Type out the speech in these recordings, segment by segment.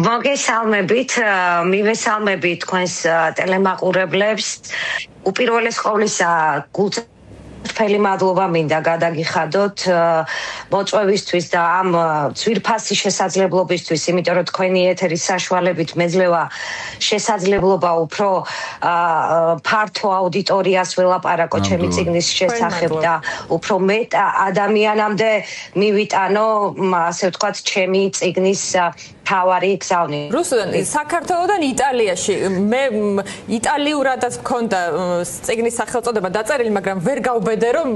მოგესალმებით, მივესალმებით თქვენს ტელემაყურებლებს. უპირველეს ყოვლისა, გულწრფელი მადლობა მინდა გადაგიხადოთ მოწვევისთვის და ამ ძვირფასი შესაძლებლობისთვის, იმიტომ რომ თქვენი ეთერის საშუალებით მეძლევა შესაძლებლობა უფრო ფართო აუდიტორიას ველაპარაკო ჩემი წიგნის შესახებ და უფრო მეტ ადამიანამდე მივიტანო, ასე ვთქვათ, ჩემი წიგნის თავარი გზავნი. რუსუდან, საქართველოდან იტალიაში მე იტალიურადაც მქონდა წიგნის სახელწოდება დაწერილი, მაგრამ ვერ გავბედე რომ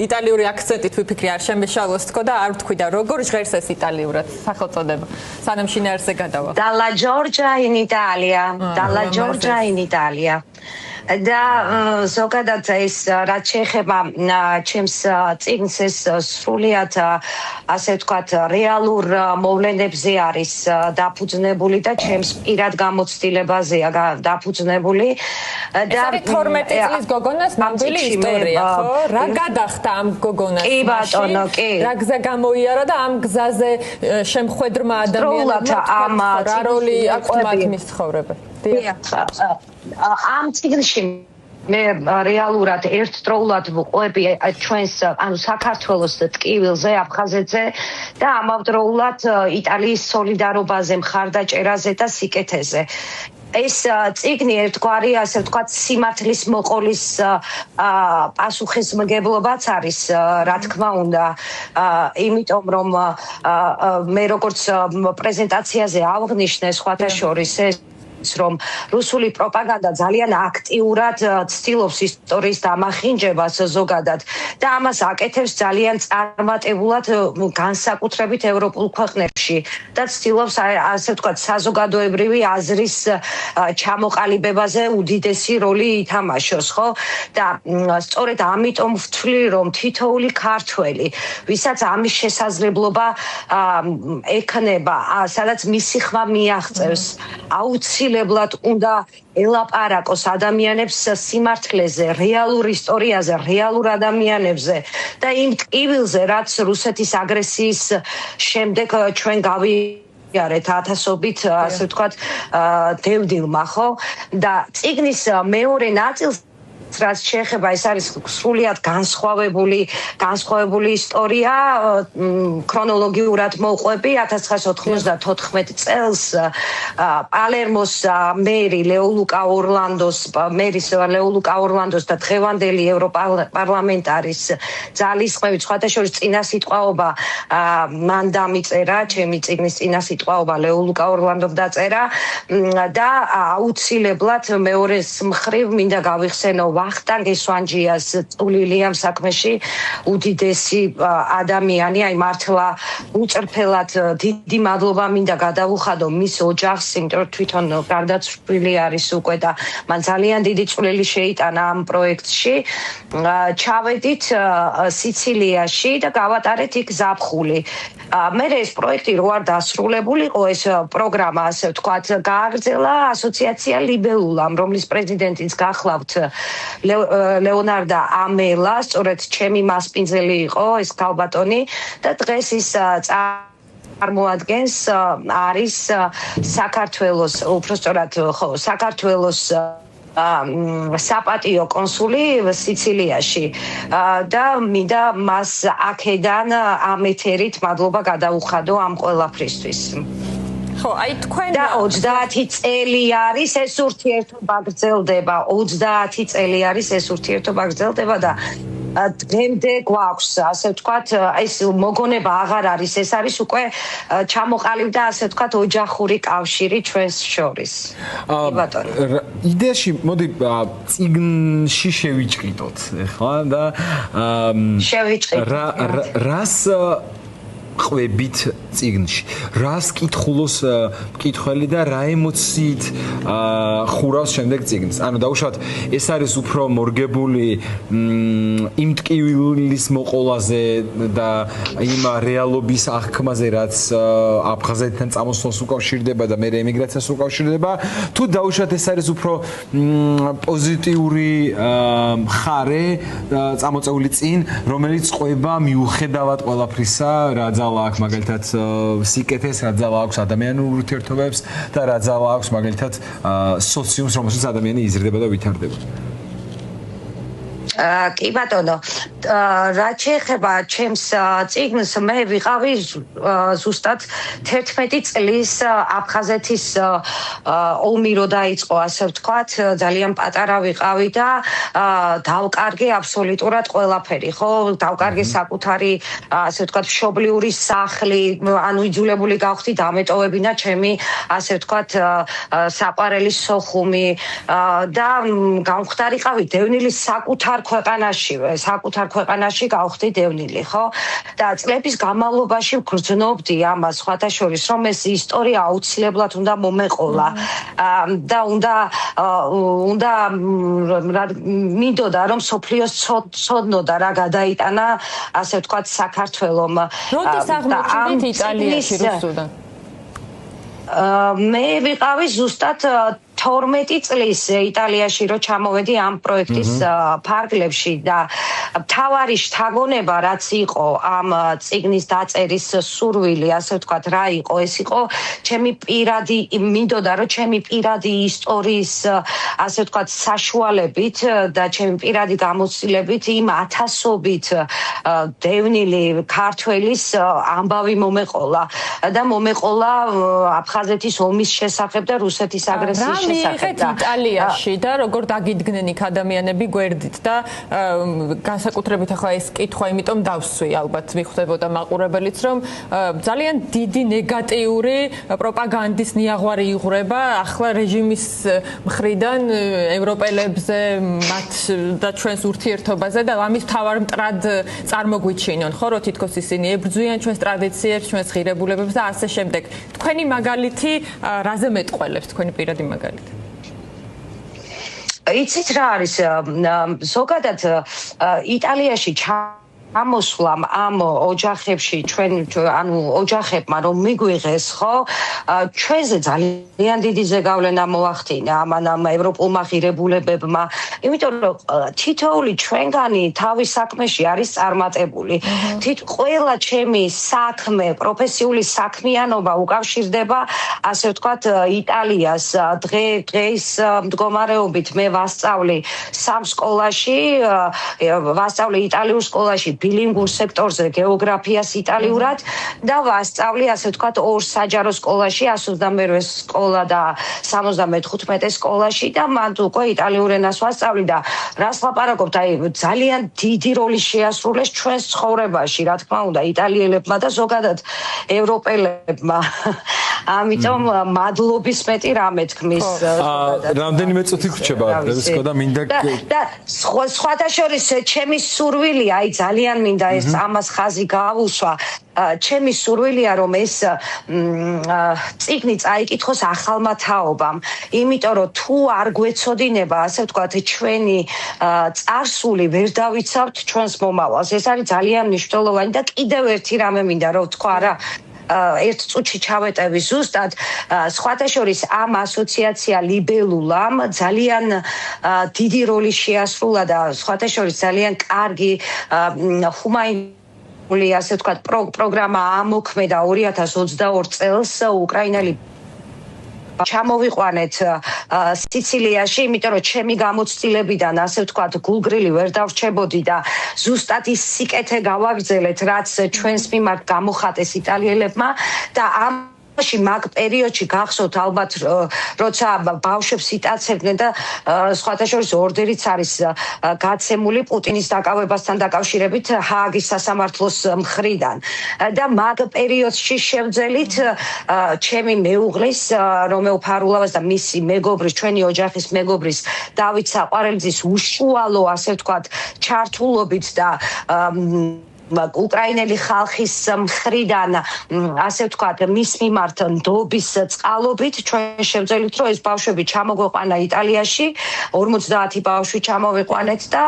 იტალიური აქცენტით ვიფიქრე არ შემეშალოს თქო და არ ვთქვი და როგორ ჟღერს ეს იტალიურად სახელწოდება. სანამ შინაარსზე გადავა. Dalla Giorgia in Italia. Dalla Giorgia in Italia. და ზოგადად ეს რაც შეეხება ჩემს წიგნს ეს სრულიად ასე ვთქვათ რეალურ მოვლენებზე არის დაფუძნებული და ჩემს პირად გამოცდილებაზეა დაფუძნებული და 12 წლის გოგონას ნამდვილი ისტორია ხო? რა გადახდა ამ გოგონას? კი ბატონო, კი. რა გზა გამოიარა და ამ გზაზე შემხვედრმა ადამიანებმა რა როლი აქვს მათი ცხოვრება? ამ წიგნში მე რეალურად ერთდროულად ვყვები ჩვენს ანუ საქართველოს ტკივილზე, აფხაზეთზე და ამავდროულად იტალიის სოლიდარობაზე, მხარდაჭერაზე და სიკეთეზე. ეს წიგნი ერთგვარი, ასე ვთქვათ, სიმართლის მოყოლის პასუხისმგებლობაც არის, რა თქმა უნდა, იმიტომ რომ მე როგორც პრეზენტაციაზე ავღნიშნე სხვათა შორის რომ რუსული პროპაგანდა ძალიან აქტიურად ცდილობს ისტორიის დამახინჯებას ზოგადად და ამას აკეთებს ძალიან წარმატებულად განსაკუთრებით ევროპულ ქვეყნებში და ცდილობს ასე ვთქვათ საზოგადოებრივი აზრის ჩამოყალიბებაზე უდიდესი როლი ითამაშოს, ხო? და სწორედ ამიტომ ვთვლი რომ თითოეული ქართველი, ვისაც ამის შესაძლებლობა ექნება, სადაც მისი ხმა მიაღწევს, აუცილებლად უნდა ელაპარაკოს ადამიანებს სიმართლეზე, რეალურ ისტორიაზე, რეალურ ადამიანებზე და იმ ტკივილზე, რაც რუსეთის აგრესიის შემდეგ ჩვენ გავიარეთ ათასობით, ასე ვთქვათ, დევდილმა, ხო? და წიგნის მეორე ნაწილს რაც შეეხება, ეს არის სრულიად განსხვავებული ისტორია, ქრონოლოგიურად მოვყვები 1994 წელს პალერმოს მერის ლეო ლუკა ორლანდოს და დღევანდელი ევროპარლამენტარის ძალისხმევით, სხვათა შორის წინასიტყვაობა მან დამიწერა, ჩემი წიგნის წინასიტყვაობა ლეო ლუკა ორლანდომ დაწერა და აუცილებლად მეორეს მხრივ მინდა გავიხსენო ვახტანგ ესვანჯიას წვლილი ამ საქმეში, უდიდესი ადამიანი, აი მართლა უწრფელად დიდი მადლობა მინდა გადავუხადო მის ოჯახს, იმიტომ რომ თვითონ გარდაცვლილი არის უკვე და მან ძალიან დიდი წვლილი შეიტანა ამ პროექტში. ჩავედით სიცილიაში და გავატარეთ იქ ზაფხული. მე ეს პროექტი რო არ დასრულებულიყო, ეს პროგრამა, ასე ვთქვათ, გააგრძელა ასოციაცია ლიბელულამ, რომლის პრეზიდენტიც გახლავთ ლეონარდა ამელა, სწორედ ჩემი მასპინძელი იყო ეს ქალბატონი და დღეს ის წარმოადგენს არის საქართველოს, უბრალოდ ხო, საქართველოს საპატიო კონსული სიცილიაში და მინდა მას აქედან ამ ეთერით მადლობა გადაუხადო ამ ყველაფრისთვის. ხო, აი თქვენ და 30 წელი არის ეს ურთიერთობა გრძელდება, 30 წელი არის ეს ურთიერთობა გრძელდება და დღემდე გვაქვს, ასე ვთქვათ, ეს მოგონება აღარ არის, ეს არის უკვე ჩამოყალიბდა, ასე ვთქვათ, ოჯახური კავშირი ჩვენს შორის. ბატონო. იდეაში მოდი წიგნში შევიჭყიდოთ, ახლა და შევიჭყიდოთ. რას ყვებით წიგნში. რას კითხულოს მკითხველი და რა ემოციით ხურავს შემდეგ წიგნს. ანუ დაუშვათ, ეს არის უფრო მორგებული იმ ტკივილის მოყოლაზე და იმ რეალობის აღქმაზე, რაც აფხაზეთთან წამოსვლას უკავშირდება და მე ემიგრაციას უკავშირდება, თუ დაუშვათ ეს არის უფრო პოზიტიური მხარე წამოწეული წინ, რომელიც ყვება მიუხედავად ყველაფრისა, რა ძალა აქვს მაგალითად სიკეთეს, რა ძალა აქვს ადამიანურ ურთიერთობებს და რა ძალა აქვს მაგალითად სოციუმს, რომელშიც ადამიანი იზრდება და ვითარდება. კი ბატონო, რაც შეეხება ჩემს წიგნს, მე ვიყავი ზუსტად 11 წლის აფხაზეთის ომი რო დაიწყო, ასე ვთქვათ, ძალიან პატარა ვიყავი და დავკარგე აბსოლუტურად ყველაფერი, ხო? დავკარგე საკუთარი, ასე ვთქვათ, მშობლიური სახლი, ანუ იძულებული გავხდი დამეტოვებინა ჩემი, ასე ვთქვათ, საყვარელი სოხუმი და გამხდარიყავი დევნილის საკუთარ ქვეყანაში გავხდი დევნილი, ხო? და წლების განმავლობაში ვგრძნობდი ამას, სხვათა შორის, რომ ეს ისტორია აუცილებლად უნდა მომეყოლა და უნდა მინდოდა, რომ სოფლიოს ცოდნოდა რა გადაიტანა, ასე ვთქვათ, საქართველომ. როდის აღმოჩნდით იტალიაში რუსუდან? მე ვიყავი ზუსტად 12 წლის იტალიაში რო ჩამოვედი ამ პროექტის ფარგლებში და მთავარი შთაგონება რაც იყო ამ წიგნის დაწერის სურვილი, ასე ვთქვათ, რა იყო, ეს იყო ჩემი პირადი, მინდოდა რომ ჩემი პირადი ისტორიის, ასე ვთქვათ, საშუალებით და ჩემი პირადი გამოცდილებით იმ ათასობით დევნილი ქართველის ამბავი მომეყოლა და მომეყოლა აფხაზეთის ომის შესახებ და რუსეთის აგრესიის მიიღეთ იტალიაში და როგორ დაგიდგნენ იქ ადამიანები გვერდით და განსაკუთრებით ახლა ეს კითხვა იმიტომ დავსვი ალბათ მიხვდებოდა მაყურებელიც რომ ძალიან დიდი ნეგატიური პროპაგანდის ნიაღვარი იღვრება ახლა რეჟიმის მხრიდან ევროპელებზე მათ და ჩვენს ურთიერთობაზე და ამის მთავარ მტრად წარმოგვიჩინონ ხო რომ თითქოს ისინი ებრძვიან ჩვენს ტრადიციებს, ჩვენს ღირებულებებს და ასე შემდეგ. თქვენი მაგალითი რაზე მეტყველებს თქვენი პირადი მაგალითი? იცით რა არის, ზოგადად იტალიაში ამოსვლამ ამ ოჯახებში ჩვენ ანუ ოჯახებმა რომ მიგვიღეს ხო ჩვენზე ძალიან დიდი ზეგავლენა მოახდინა ამ ევროპულმა ღირებულებებმა იმიტომ რომ თითოეული ჩვენგანი თავის საქმეში არის წარმატებული ყველა ჩემი საქმე პროფესიული საქმიანობა უკავშირდება ასე ვთქვათ იტალიას დღეს მდგომარეობით მე ვასწავლი სამ სკოლაში ვასწავლი იტალიურ სკოლაში ბილინგურ სექტორზე გეოგრაფიას იტალიურად და ვასწავლი ასე ვთქვათ ორ საჯარო სკოლაში 128 სკოლა და 75 სკოლაში და მან უკვე იტალიურ ენას ვასწავლი და რას ლაპარაკობთ აი ძალიან დიდი როლი შეასრულეს ჩვენს ცხოვრებაში რა თქმა უნდა იტალიელებმა და ზოგადად ევროპელებმა ამიტომ მადლობის მეტი რამე თქმის რამდენიმე წუთი გრჩება რესკო და მინდა და სხვათა შორის ჩემი სურვილია აი ძალიან მინდა ეს ამას ხაზი გააუსვა ჩემი სურვილია რომ ეს წიგნი წაიკითხოს ახალმა თაობამ იმიტომ რომ თუ არ გვეცოდინება ასე ვთქვათ ჩვენი წარსული ვერ დავიცავთ ჩვენს მომავალს ეს არის ძალიან მნიშვნელოვანი და კიდევ ერთი რამე მინდა რომ თქვა რა ერთ წუთში ჩავეტევი ზუსტად სხვათა შორის ამ ასოციაცია ლიბელულამ ძალიან დიდი როლი შეასრულა და სხვათა შორის ძალიან კარგი ჰუმანიტარული ასე ვთქვათ პროგრამა ამოქმედა 2022 წელს უკრაინელი ჩამოვიყვანეთ სიცილიაში, იმიტომ რომ ჩემი გამოცდილებიდან ასე ვთქვათ გულგრილი ვერ დავრჩებოდი და ზუსტად ის სიკეთე გავაგრძელეთ, რაც ჩვენს მიმართ გამოხატეს იტალიელებმა და მაგ პერიოდში გახსოვთ ალბათ როცა ბავშვებს იტაცებდნენ და სხვათა შორის ორდერიც არის გაცემული პუტინის დაკავებასთან დაკავშირებით ჰააგის სასამართლოს მხრიდან და მაგ პერიოდში შევძელით ჩემი მეუღლის რომეო ფარულავას და მისი მეგობრის ჩვენი ოჯახის მეგობრის დავით საყვარელიძის უშუალო ასე ვთქვათ ჩართულობით და უკრაინელი ხალხის მხრიდან ასე ვთქვათ მის მიმართ ნდობის წყალობით ჩვენ შევძელით რომ ეს ბავშვები ჩამოგვეყვანა იტალიაში 50 ბავშვი ჩამოვიყვანეთ და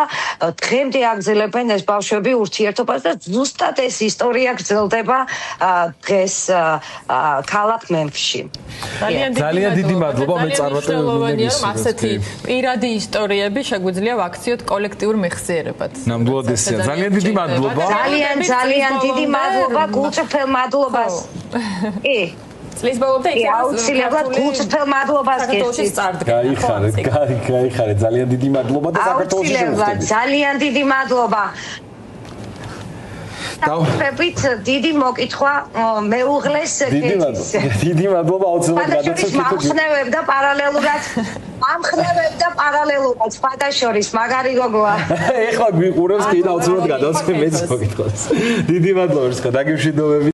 დღემდე აგრძელებენ ეს ბავშვები ურთიერთობას და ზუსტად ეს ისტორია გრძელდება დღეს ქალაქ მემფისში ძალიან დიდი მადლობა მე წარმატებულობებს ასეთი პირადი ისტორიები შეგვიძლია ვაქციოთ კოლექტიურ მეხსიერებად ნამდვილად ესეა ძალიან დიდი მადლობა ძალიან დიდი მადლობა გულწრფელ მადლობას. კი. წლის ბოლომდე იქნება აუცილებლად გულწრფელ მადლობას გესწრით. გაიხარე, ძალიან დიდი მადლობა და საქართველოში შევხვდებით. ძალიან დიდი მადლობა. დავხებით დიდი მოკითხვა მეუღლეს კეთილს. დიდი მადლობა აუცილებლად გადაცემით. მომხნევებ და პარალელურად ფადაშორის მაგარი გოგოა. ეხლა გვიყურებს კი და აუცილებლად გადავცემ მეც მოკითხავს. დიდი მადლობა, რისკა დაგემშვიდობებით.